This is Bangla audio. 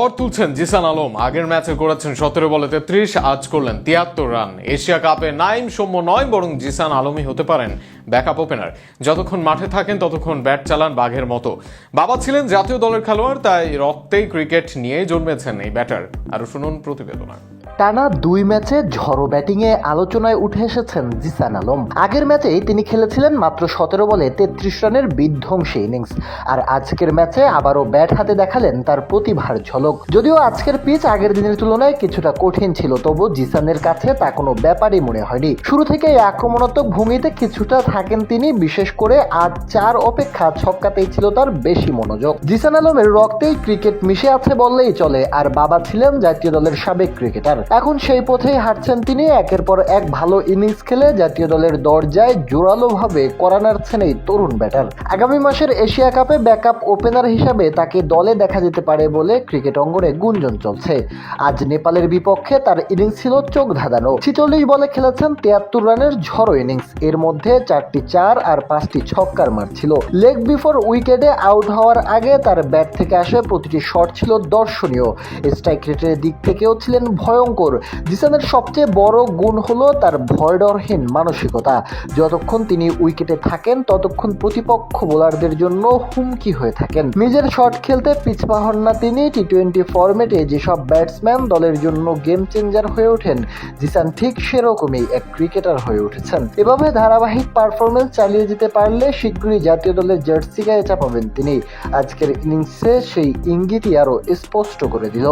পর তুলছেন জিসান আলম। আগের ম্যাচে করেছেন 17 বলে 33, আজ করলেন 73 রান। এশিয়া কাপে নাইম সৌম্য নয়, বরং জিসান আলমই হতে পারেন ব্যাকআপ ওপেনার। যতক্ষণ মাঠে থাকেন ততক্ষণ ব্যাট চালান বাঘের মতো। বাবা ছিলেন জাতীয় দলের খেলোয়াড়, তাই রক্তেই ক্রিকেট নিয়ে জন্মেছেন এই ব্যাটার। আরো শুনুন প্রতিবেদনা। টানা 2 ম্যাচে ঝড়ো ব্যাটিংয়ে আলোচনায় উঠে এসেছেন জিসান আলম। আগের ম্যাচেই তিনি খেলেছিলেন মাত্র 17 বলে 33 রানের বিধ্বংসী ইনিংস। আর আজকের ম্যাচে আবারও ব্যাট হাতে দেখালেন তার প্রতিভার ঝলক। যদিও আজকের পিচ আগের দিনের তুলনায় কিছুটা কঠিন ছিল, তবু জিসানের কাছে তা কোনো ব্যাপারই মনে হয়নি। শুরু থেকেই আক্রমণাত্মক ভূমিতে কিছুটা থাকেন তিনি, বিশেষ করে আজ 4 অপেক্ষা ছক্কাতেই ছিল তার বেশি মনোযোগ। জিসান আলমের রক্তেই ক্রিকেট মিশে আছে বললেই চলে, আর বাবা ছিলেন জাতীয় দলের সাবেক ক্রিকেটার। এখন সেই পথেই হাঁটছেন তিনি। একের পর এক ভালো ইনিংস খেলে জাতীয় দলের দরজায় জোরালোভাবে কড়া নাড়ছেন এই তরুণ ব্যাটার। আগামী মাসের এশিয়া কাপে ব্যাকআপ ওপেনার হিসাবে তাকে দলে দেখা যেতে পারে বলে ক্রিকেট অঙ্গনে গুঞ্জন চলছে। আজ নেপালের বিপক্ষে তার ইনিংস ছিল চোখ ধাঁধানো। 46 বলে খেলেছেন 73 রানের ঝড়ো ইনিংস। এর মধ্যে 4টি 4 আর 5টি ছক্কার মার ছিল। লেগ বিফোর উইকেটে আউট হওয়ার আগে তার ব্যাট থেকে আসে প্রতিটি শট ছিল দর্শনীয়। স্ট্রাইক রেটের দিক থেকেও ছিলেন ভয়ঙ্কর। জিসানের সবচেয়ে বড় গুণ হলো তার ভয়ডরহীন মানসিকতা। যতক্ষণ তিনি উইকেটে থাকেন ততক্ষণ প্রতিপক্ষ বোলারদের জন্য হুমকি হয়ে থাকেন। নিজের শট খেলতে পিছপা হন না তিনি। টি-20 ফরম্যাটে যেসব ব্যাটসম্যান দলের জন্য গেম চেঞ্জার হয়ে ওঠেন, জিসান ঠিক সেরকমই এক ক্রিকেটার হয়ে উঠেছেন। এভাবে ধারাবাহিক পারফরমেন্স চালিয়ে যেতে পারলে শীঘ্রই জাতীয় দলের জার্সি গায়ে চাপাবেন তিনি। আজকের ইনিংসে সেই ইঙ্গিতই আরও স্পষ্ট করে দিল।